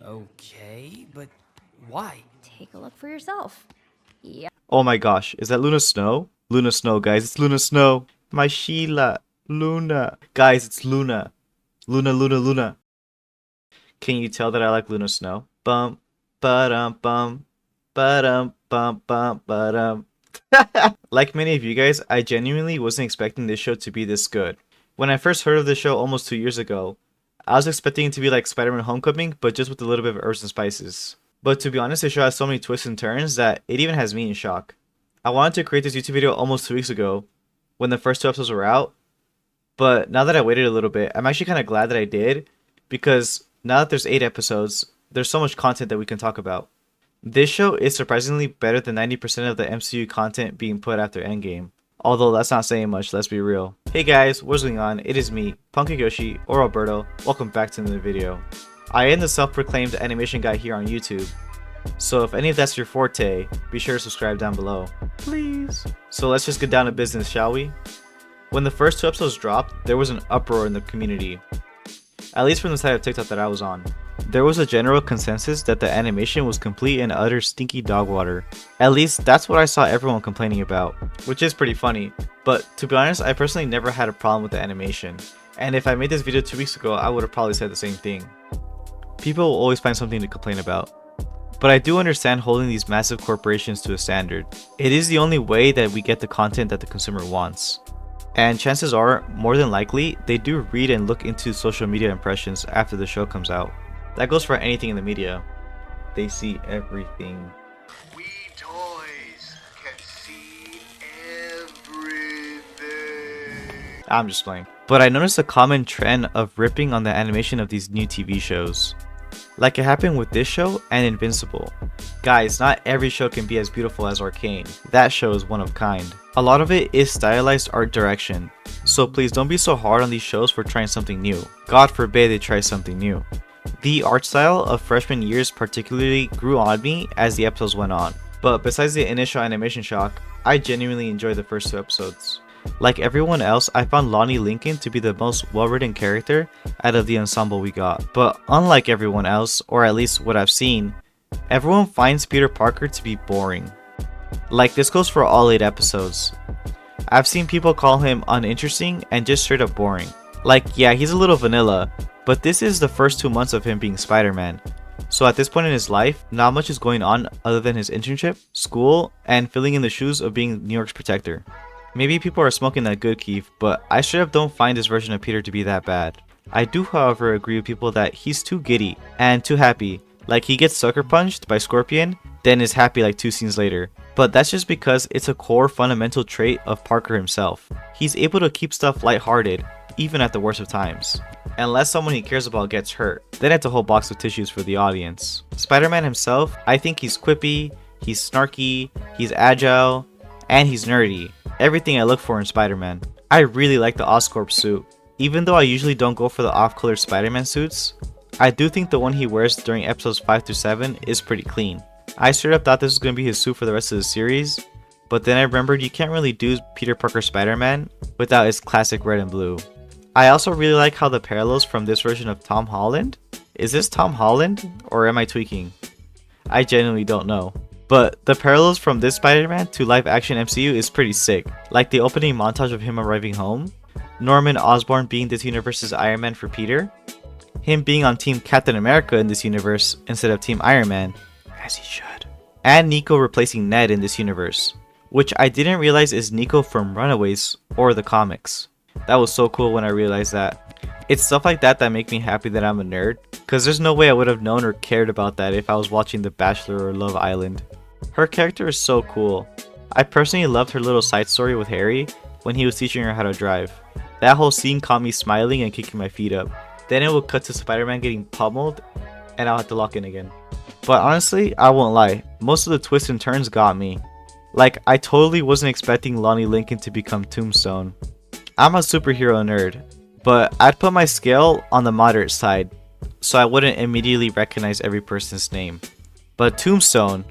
Okay, but why? Take a look for yourself. Yeah. Oh my gosh, is that Luna Snow? Luna Snow, guys, it's Luna Snow. My Sheila. Luna. Guys, it's Luna. Luna, Luna, Luna. Can you tell that I like Luna Snow? Bum, ba-dum, bum, ba-dum, bum, bum, ba-dum. Like many of you guys, I genuinely wasn't expecting this show to be this good. When I first heard of this show almost 2 years ago, I was expecting it to be like Spider-Man Homecoming, but just with a little bit of herbs and spices. But to be honest, the show has so many twists and turns that it even has me in shock. I wanted to create this YouTube video almost 2 weeks ago, when the first 2 episodes were out, but now that I waited a little bit, I'm actually kind of glad that I did, because now that there's 8 episodes, there's so much content that we can talk about. This show is surprisingly better than 90% of the MCU content being put after Endgame. Although that's not saying much, let's be real. Hey guys, what's going on? It is me, Punky Yoshi, or Alberto. Welcome back to another video. I am the self-proclaimed animation guy here on YouTube, so if any of that's your forte, be sure to subscribe down below. Please. So let's just get down to business, shall we? When the first 2 episodes dropped, there was an uproar in the community. At least from the side of TikTok that I was on. There was a general consensus that the animation was complete and utter stinky dog water. At least that's what I saw everyone complaining about, which is pretty funny. But to be honest, I personally never had a problem with the animation. And if I made this video 2 weeks ago, I would have probably said the same thing. People will always find something to complain about. But I do understand holding these massive corporations to a standard. It is the only way that we get the content that the consumer wants. And chances are, more than likely, they do read and look into social media impressions after the show comes out. That goes for anything in the media. They see everything. We toys can see everything. I'm just playing. But I noticed a common trend of ripping on the animation of these new TV shows. Like it happened with this show and Invincible. Guys, not every show can be as beautiful as Arcane. That show is one of kind. A lot of it is stylized art direction. So please don't be so hard on these shows for trying something new. God forbid they try something new. The art style of freshman years particularly grew on me as the episodes went on. But besides the initial animation shock, I genuinely enjoyed the first 2 episodes. Like everyone else, I found Lonnie Lincoln to be the most well-written character out of the ensemble we got. But unlike everyone else, or at least what I've seen, everyone finds Peter Parker to be boring. Like this goes for all 8 episodes. I've seen people call him uninteresting and just straight up boring. Like yeah, he's a little vanilla, but this is the first 2 months of him being Spider-Man. So at this point in his life, not much is going on other than his internship, school, and filling in the shoes of being New York's protector. Maybe people are smoking that good Keith, but I straight up don't find this version of Peter to be that bad. I do however agree with people that he's too giddy and too happy. Like he gets sucker punched by Scorpion, then is happy like 2 scenes later. But that's just because it's a core fundamental trait of Parker himself. He's able to keep stuff lighthearted, even at the worst of times. Unless someone he cares about gets hurt, then it's a whole box of tissues for the audience. Spider-Man himself, I think he's quippy, he's snarky, he's agile, and he's nerdy. Everything I look for in Spider-Man. I really like the Oscorp suit. Even though I usually don't go for the off-color Spider-Man suits, I do think the one he wears during episodes 5 through 7 is pretty clean. I straight up thought this was going to be his suit for the rest of the series, but then I remembered you can't really do Peter Parker Spider-Man without his classic red and blue. I also really like how the parallels from this version of Tom Holland. Is this Tom Holland or am I tweaking? I genuinely don't know. But the parallels from this Spider-Man to live action MCU is pretty sick. Like the opening montage of him arriving home, Norman Osborn being this universe's Iron Man for Peter, him being on Team Captain America in this universe instead of Team Iron Man, as he should, and Nico replacing Ned in this universe, which I didn't realize is Nico from Runaways or the comics. That was so cool when I realized that. It's stuff like that that make me happy that I'm a nerd, cause there's no way I would have known or cared about that if I was watching The Bachelor or Love Island. Her character is so cool. I personally loved her little side story with Harry when he was teaching her how to drive. That whole scene caught me smiling and kicking my feet up. Then it would cut to Spider-Man getting pummeled and I'll have to lock in again. But honestly, I won't lie, most of the twists and turns got me. Like, I totally wasn't expecting Lonnie Lincoln to become Tombstone. I'm a superhero nerd, but I'd put my scale on the moderate side, so I wouldn't immediately recognize every person's name. But Tombstone,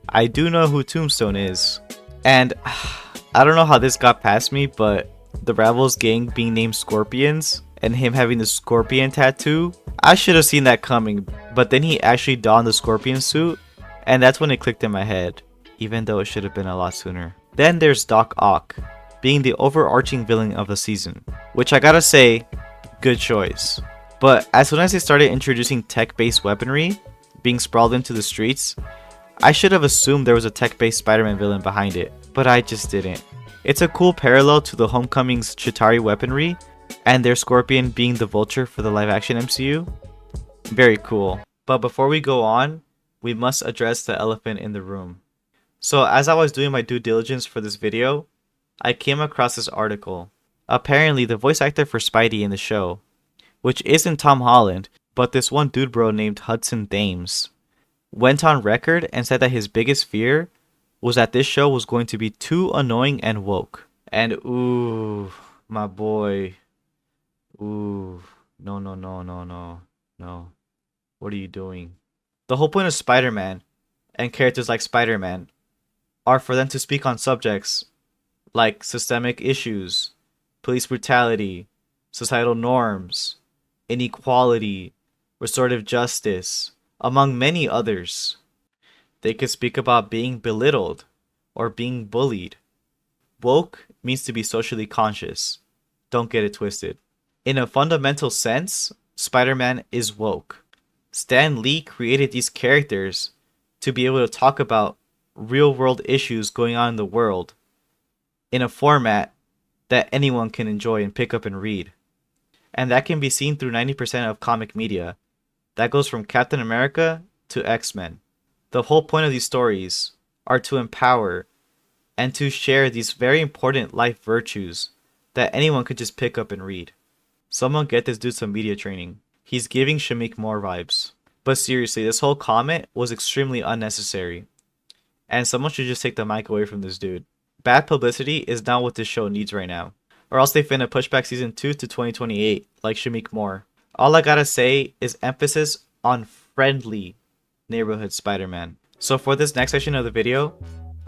I do know who Tombstone is. And I don't know how this got past me, but the Ravels gang being named Scorpions and him having the scorpion tattoo, I should have seen that coming, but then he actually donned the scorpion suit, and that's when it clicked in my head, even though it should have been a lot sooner. Then there's Doc Ock, being the overarching villain of the season, which I gotta say, good choice. But as soon as they started introducing tech-based weaponry being sprawled into the streets, I should have assumed there was a tech-based Spider-Man villain behind it, but I just didn't. It's a cool parallel to the Homecoming's Chitauri weaponry, and their Scorpion being the Vulture for the live-action MCU. Very cool. But before we go on, we must address the elephant in the room. So as I was doing my due diligence for this video, I came across this article. Apparently, the voice actor for Spidey in the show, which isn't Tom Holland, but this one dude bro named Hudson Thames, went on record and said that his biggest fear was that this show was going to be too annoying and woke. And ooh, my boy. Ooh, no. What are you doing? The whole point of Spider-Man and characters like Spider-Man are for them to speak on subjects like systemic issues, police brutality, societal norms, inequality, restorative justice, among many others. They could speak about being belittled or being bullied. Woke means to be socially conscious. Don't get it twisted. In a fundamental sense, Spider-Man is woke. Stan Lee created these characters to be able to talk about real-world issues going on in the world in a format that anyone can enjoy and pick up and read. And that can be seen through 90% of comic media. That goes from Captain America to X-Men. The whole point of these stories are to empower and to share these very important life virtues that anyone could just pick up and read. Someone get this dude some media training. He's giving Shamik Moore vibes. But seriously, this whole comment was extremely unnecessary. And someone should just take the mic away from this dude. Bad publicity is not what this show needs right now. Or else they finna push back season 2 to 2028, like Shamik Moore. All I gotta say is emphasis on friendly neighborhood Spider-Man. So for this next section of the video,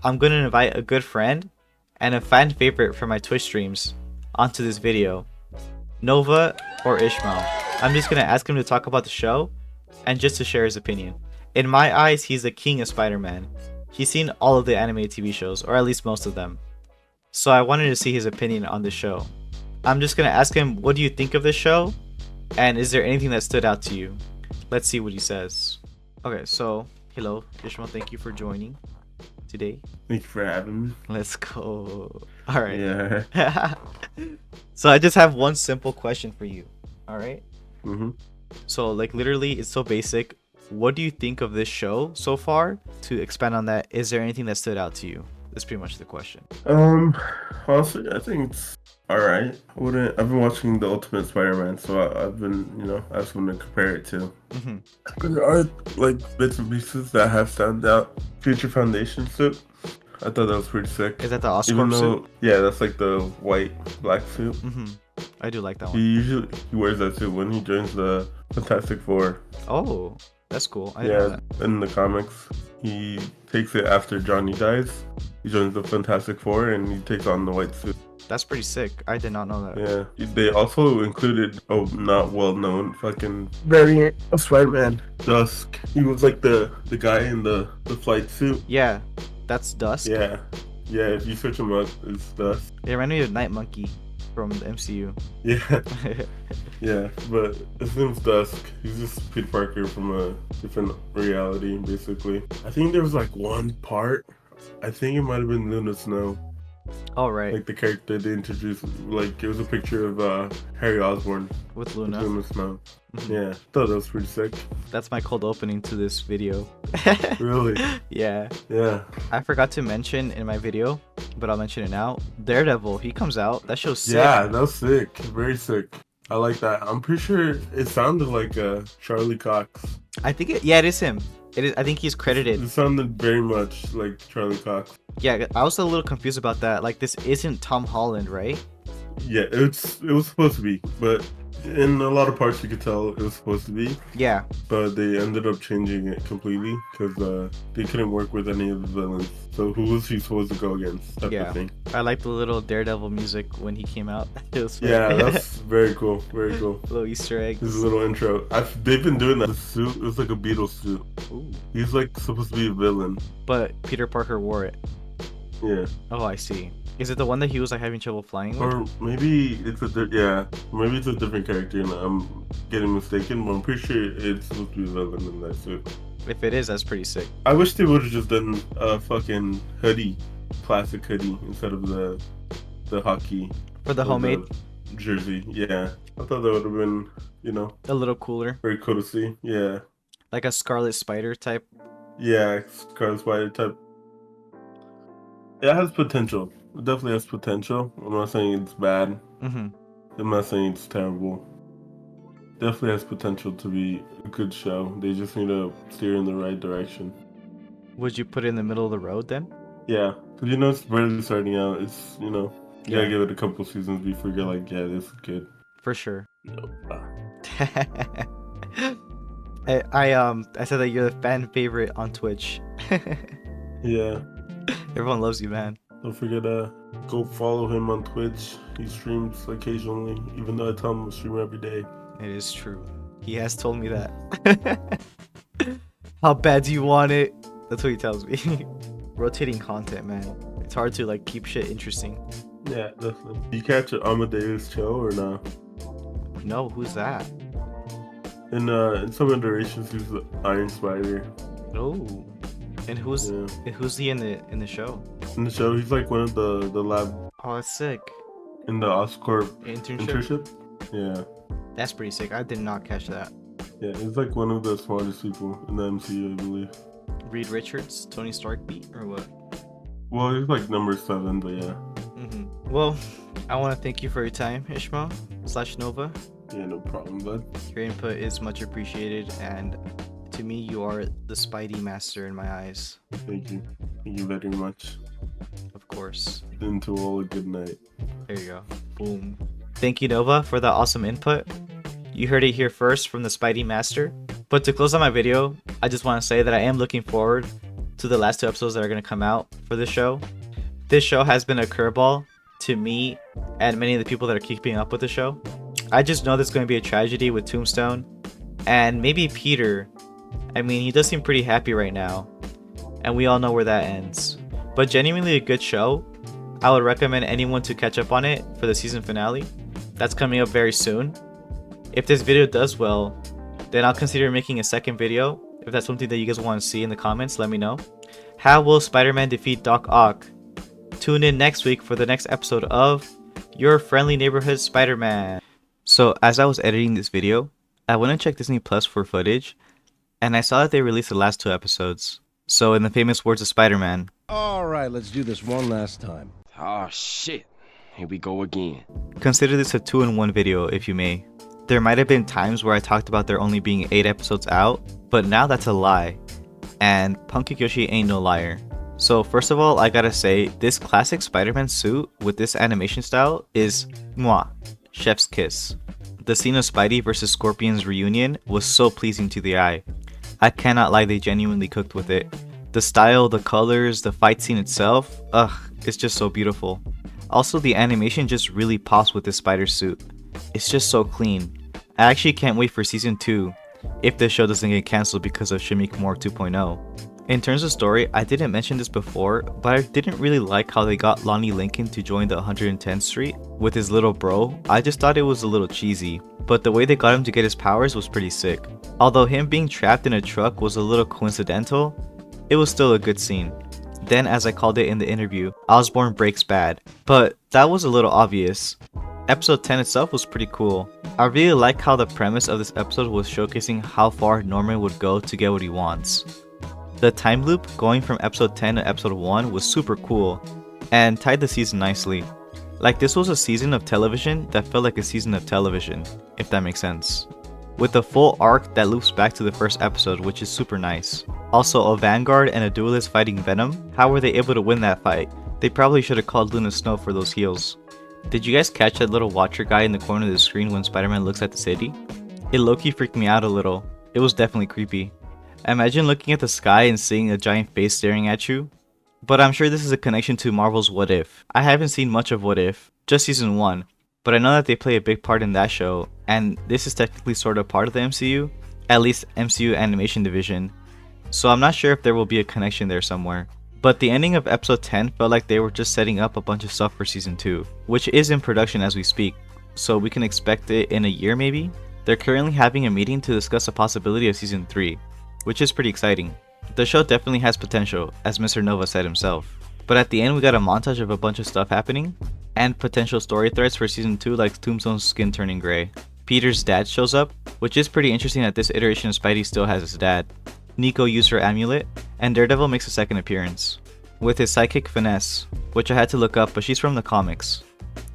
I'm gonna invite a good friend and a fan favorite from my Twitch streams onto this video, Nova or Ishmael. I'm just gonna ask him to talk about the show and just to share his opinion. In my eyes, he's the king of Spider-Man. He's seen all of the animated TV shows, or at least most of them. So I wanted to see his opinion on the show. I'm just gonna ask him, what do you think of this show? And is there anything that stood out to you? Let's see what he says. Okay, so hello, Ishmael. Thank you for joining today. Thank you for having me. Let's go. All right. Yeah. So I just have one simple question for you. All right. Mm-hmm. So like literally, it's so basic. What do you think of this show so far? To expand on that, is there anything that stood out to you? That's pretty much the question. Honestly, I think it's alright. I've been watching the Ultimate Spider-Man, so I've been, I have something to compare it to. Mm-hmm. There are like bits and pieces that have stand out. Future Foundation suit, I thought that was pretty sick. Is that the Oscorp suit? Yeah, that's like the white black suit. Mm-hmm. I do like that He one. he wears that suit when he joins the Fantastic Four. Oh, that's cool. I didn't know that. In the comics, he takes it after Johnny dies. He joins the Fantastic Four and he takes on the white suit. That's pretty sick. I did not know that. Yeah. They also included a not well known fucking variant of Spider-Man. Dusk. He was like the guy in the flight suit. Yeah, that's Dusk. Yeah. Yeah, if you search him up, it's Dusk. It reminded me of Night Monkey from the MCU. Yeah. Yeah, but his name's Dusk. He's just Peter Parker from a different reality, basically. I think there was like one part, I think it might have been Luna Snow. Oh, right. Like the character they introduced, like it was a picture of Harry Osborn With with Luna. Luna Snow. Mhm. Yeah, thought that was pretty sick. That's my cold opening to this video. Really? Yeah. Yeah. I forgot to mention in my video, but I'll mention it now. Daredevil, he comes out. That show's sick. Yeah, that was sick. Very sick. I like that. I'm pretty sure it sounded like Charlie Cox. I think it is him. It is. I think he's credited. It sounded very much like Charlie Cox. Yeah, I was a little confused about that. Like, this isn't Tom Holland, right? Yeah, it was supposed to be, but In a lot of parts, you could tell it was supposed to be, Yeah. but they ended up changing it completely because they couldn't work with any of the villains. So who was he supposed to go against? Type Yeah. of thing. I like the little Daredevil music when he came out. It was fun. Yeah, that's very cool. Very cool. little Easter eggs. His little intro. They've been doing that. The suit it was like a Beatles suit. Ooh. He's like supposed to be a villain. But Peter Parker wore it. Yeah. Oh, I see. Is it the one that he was like having trouble flying with? Or maybe it's maybe it's a different character and I'm getting mistaken, but I'm pretty sure it's supposed to be a villain in that suit. If it is, that's pretty sick. I wish they would have just done a fucking hoodie, classic hoodie, instead of the hockey. For the or homemade, jersey. Yeah. I thought that would have been, a little cooler. very cool to see. Yeah. Like a Scarlet Spider type. Yeah, Scarlet Spider type. It has potential. It definitely has potential. I'm not saying it's bad. Mm-hmm. I'm not saying it's terrible. Definitely has potential to be a good show. They just need to steer in the right direction. Would you put it in the middle of the road then? Yeah, because it's barely starting out. It's you Yeah. gotta give it a couple seasons before you're like, yeah, this is good. For sure. No. I said that you're the fan favorite on Twitch. Yeah. Everyone loves you, man. Don't forget to go follow him on Twitch. He streams occasionally, even though I tell him to stream every day. It is true. He has told me that. How bad do you want it? That's what he tells me. Rotating content, man. It's hard to like keep shit interesting. Yeah, definitely. You catch an Amadeus show or no? No, who's that? In some iterations, he's the Iron Spider. Oh. And who's Yeah. who's he in the show? In the show, he's like one of the lab Oh, that's sick. in the Oscorp Internship? internship. Yeah, That's pretty sick. I did not catch that. yeah, he's like one of the smartest people in the MCU, I believe. Reed Richards, Tony Stark beat or what? Well, he's like number 7, but yeah, Well, I want to thank you for your time, Ishmael / Nova. yeah, no problem, bud. Your input is much appreciated, and to me, you are the Spidey master in my eyes. Thank you very much. Of course. And to all a good night. There you go. Boom. Thank you, Nova, for that awesome input. You heard it here first from the Spidey Master. But to close out my video, I just want to say that I am looking forward to the last 2 episodes that are going to come out for this show. This show has been a curveball to me and many of the people that are keeping up with the show. I just know there's going to be a tragedy with Tombstone and maybe Peter. I mean, he does seem pretty happy right now, and we all know where that ends. But genuinely a good show. I would recommend anyone to catch up on it for the season finale. That's coming up very soon. If this video does well, then I'll consider making a second video. If that's something that you guys want to see in the comments, let me know. How will Spider-Man defeat Doc Ock? Tune in next week for the next episode of Your Friendly Neighborhood Spider-Man. So as I was editing this video, I went and checked Disney Plus for footage, and I saw that they released the last 2 episodes. So in the famous words of Spider-Man, Alright, let's do this one last time. Oh shit. Here we go again. consider this a 2-in-1 video if you may. There might have been times where I talked about there only being 8 episodes out, but now that's a lie. And Punkik Yoshi ain't no liar. So first of all, I gotta say, this classic Spider-Man suit with this animation style is mwah, chef's kiss. The scene of Spidey versus Scorpion's reunion was so pleasing to the eye. I cannot lie, they genuinely cooked with it. The style, the colors, the fight scene itself, it's just so beautiful. Also, the animation just really pops with this spider suit. It's just so clean. I actually can't wait for season 2 if this show doesn't get cancelled because of Shimmy Kumar 2.0. In terms of story, I didn't mention this before, but I didn't really like how they got Lonnie Lincoln to join the 110th Street with his little bro. I just thought it was a little cheesy, but the way they got him to get his powers was pretty sick. Although him being trapped in a truck was a little coincidental, it was still a good scene. Then, as I called it in the interview, Osborn breaks bad, but that was a little obvious. Episode 10 itself was pretty cool. I really like how the premise of this episode was showcasing how far Norman would go to get what he wants. The time loop going from episode 10 to episode 1 was super cool and tied the season nicely. Like, this was a season of television that felt like a season of television, if that makes sense. With a full arc that loops back to the first episode, which is super nice. Also, a Vanguard and a Duelist fighting Venom, how were they able to win that fight? They probably should have called Luna Snow for those heals. Did you guys catch that little watcher guy in the corner of the screen when Spider-Man looks at the city? It low-key freaked me out a little. It was definitely creepy. Imagine looking at the sky and seeing a giant face staring at you. But I'm sure this is a connection to Marvel's What If. I haven't seen much of What If, just season 1, but I know that they play a big part in that show, and this is technically sort of part of the MCU, at least MCU animation division, so I'm not sure if there will be a connection there somewhere. But the ending of episode 10 felt like they were just setting up a bunch of stuff for season 2, which is in production as we speak, so we can expect it in a year maybe? They're currently having a meeting to discuss the possibility of season 3, which is pretty exciting. The show definitely has potential, as Mr. Nova said himself. But at the end we got a montage of a bunch of stuff happening, and potential story threads for season 2 like Tombstone's skin turning grey. Peter's dad shows up, which is pretty interesting that this iteration of Spidey still has his dad. Nico used her amulet, and Daredevil makes a second appearance, with his sidekick Finesse, which I had to look up but she's from the comics,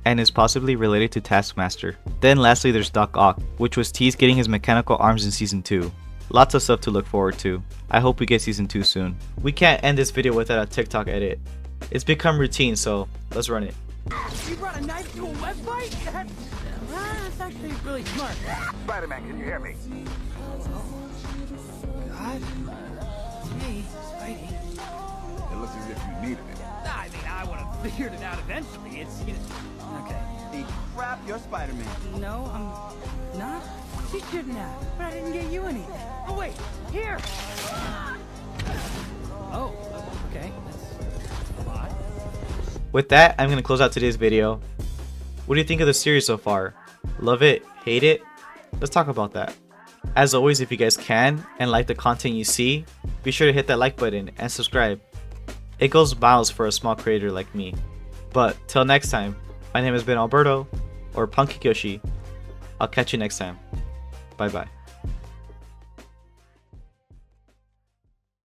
and is possibly related to Taskmaster. Then lastly there's Doc Ock, which was teased getting his mechanical arms in season 2. Lots of stuff to look forward to. I hope we get season 2 soon. We can't end this video without a TikTok edit. It's become routine, so let's run it. You brought a knife to a web fight? That's actually really smart. Spider-Man, can you hear me? God? Hey, Spidey. It looks as if you needed it. I mean, I would have figured it out eventually. It's, you know... Okay. Crap, you're Spider-Man. No, I'm not. You shouldn't have. But I didn't get you anything. Oh, wait. Here! Oh, okay. That's a lot. With that, I'm gonna close out today's video. What do you think of the series so far? Love it? Hate it? Let's talk about that. As always, if you guys can and like the content you see, be sure to hit that like button and subscribe. It goes miles for a small creator like me. But till next time, my name has been Alberto, or Punky Kyoshi. I'll catch you next time. Bye bye.